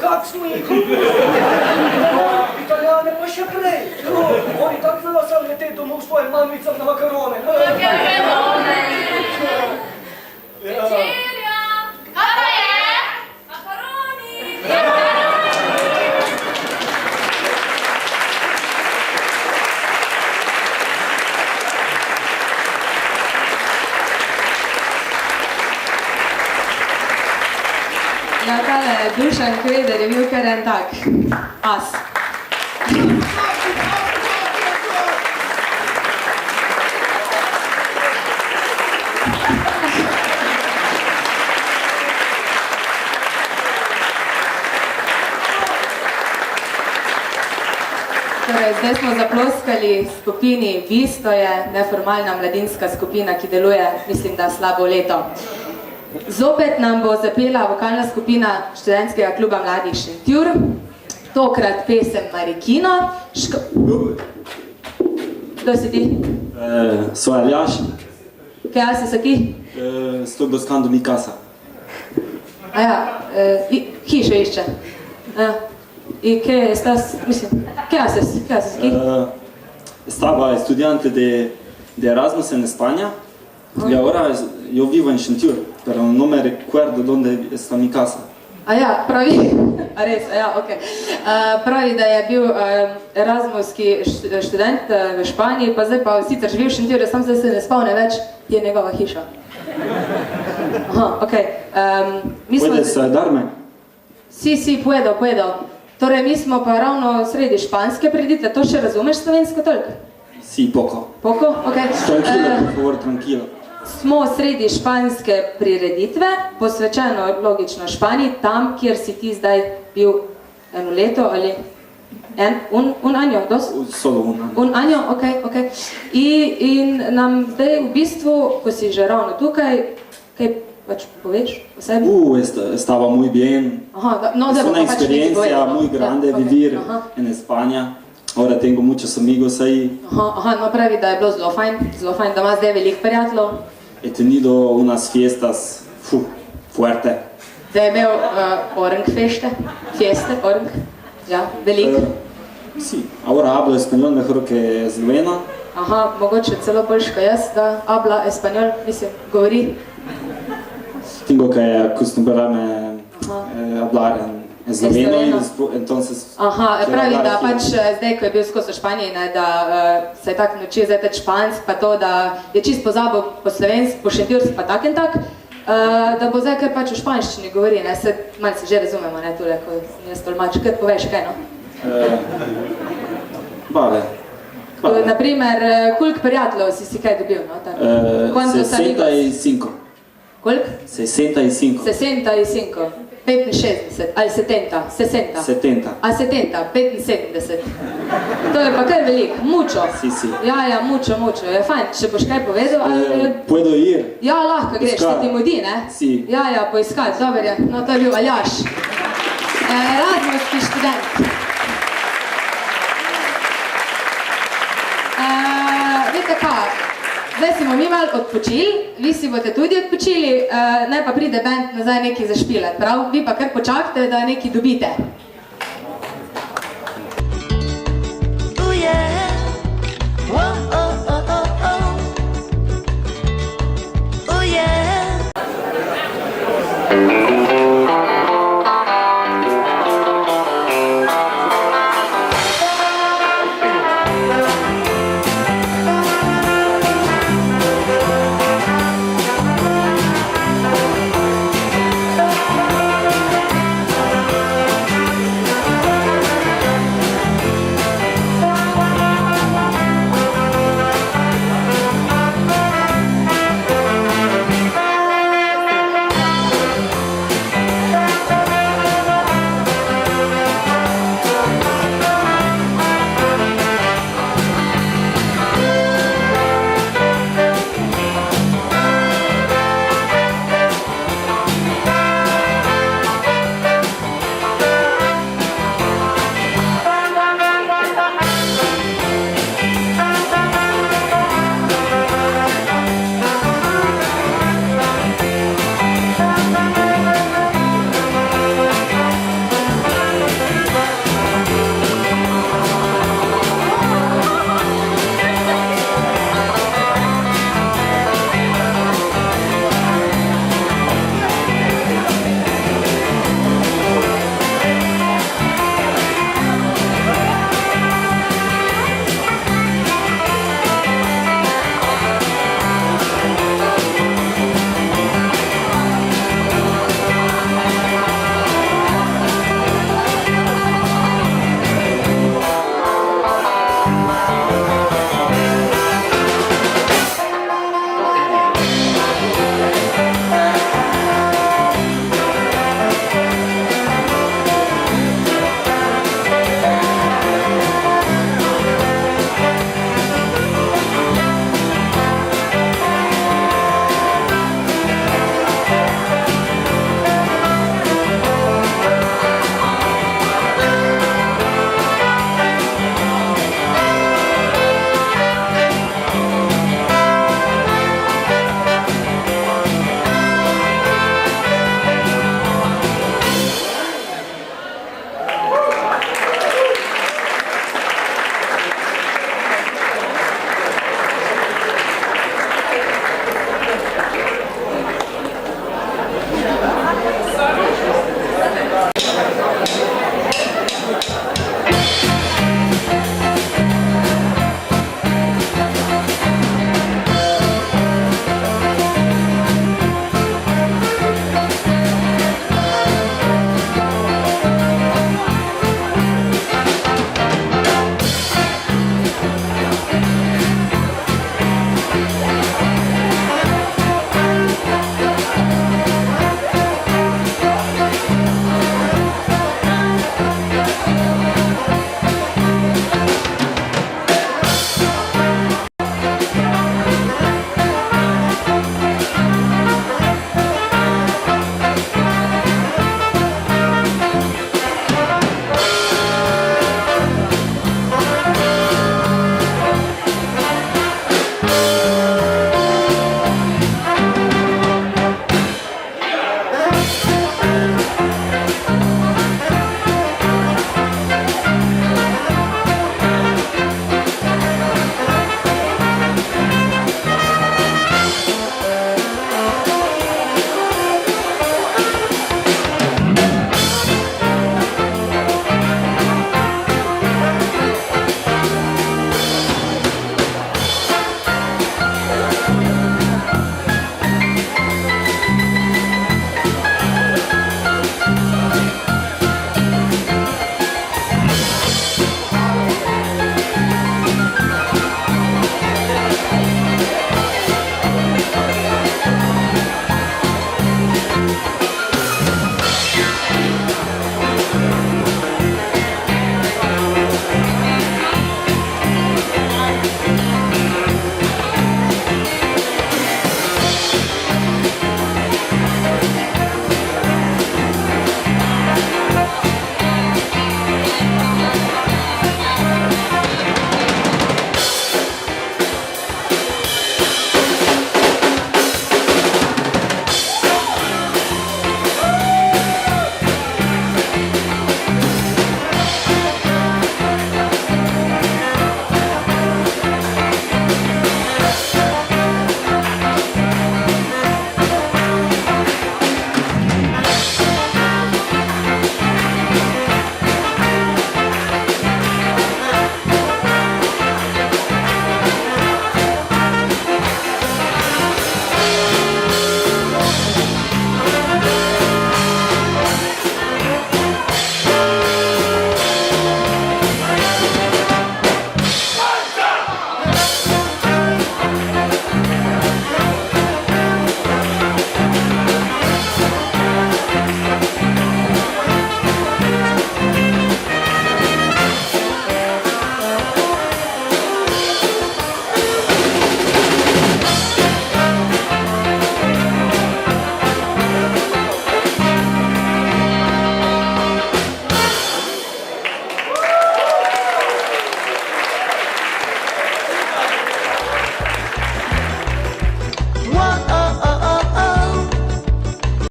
kak smo jih? Italijane pa še prej. Oni tako velasali leteti domov svojim mamicam na makarone. Makarone! Večerja! Kaj pa je? Makaroni! Ja, tale Dušan Kreder je bil kar en tak as. Torej, zdaj smo zaploskali skupini VIS, to je neformalna mladinska skupina, ki deluje, mislim, da slabo leto. Zopet nam bo zapela vokalna skupina študentskega kluba Mladih Šentjur, tokrat pesem Marikino. Kdo si ti? Sou Aljaš. Kaj si aqui? Estou buscando minha casa. Hišo išče. I que estás, mislim, ¿qué haces aquí? Estaba estudiante de Erasmus en España y ahora yo vivo en Šentjur, pero no me recuerdo dónde está mi casa. Pravi, res, okej. Pravi, da je bil erasmuski študent v Španiji, pa zdaj pa sicer živi v Šentjurju, sam zdaj se ne spomne več, je njegova hiša. Okej. Puedes darme? Si, puedo. Torej, mi smo pa ravno sredi španske prireditve, to še razumeš slovensko toliko? Si, poco. Poco? Okej. Tranquilo, por favor, tranquilo. Smo sredi španske prireditve, posvečeno logično Španiji, tam, kjer si ti zdaj bil eno leto ali un año, dos? Solo un año. Un año, okej. In nam zdaj v bistvu, ko si že ravno tukaj, kaj pač poveš o sebi? Estaba muy bien. Es una experiencia muy grande vivir en España. Ahora tengo muchos amigos ahí. No pravi, da je bilo zelo fajn, da ima zdaj veliko prijateljev. He tenido unas fiestas fuerte. Da je imel fieste, veliko. Sí, ahora hablo español mejor que esloveno. Mogoče celo boljš, kot jaz, da habla español, mislim, govori. Tengo que acostumbrarme hablar en esloveno y entonces... Pravi, da pač zdaj, ko je bil skozi v Španiji, da se je tako naučil zdaj teč špansk, pa to, da je čist pozabil po slovensk, po šentjursk, pa tak in tak, da bo zdaj kar pač v španščini govori, malo se že razumemo, tule, ko jaz tolmač, kaj poveš, kaj no? Vale. Naprimer, koliko prijateljev si kaj dobil, no? 65. Koliko? 65. 65. 65 ali 70. 60. 70. 75. To je pa kar veliko, mucho. Si. Ja, mucho. Je fajn, če boš kaj povedal, ali... Puedo ir. Ja, lahko greš, to ti mudi, ne? Si. Ja, poiskati, dober je. No, to je bil Aljaš. Erasmuski študent. Veste kaj? Zdaj si bomo mi malo odpočili, vi si boste tudi odpočili, naj pa pride band nazaj nekaj zašpilati, prav? Vi pa kar počakajte, da nekaj dobite.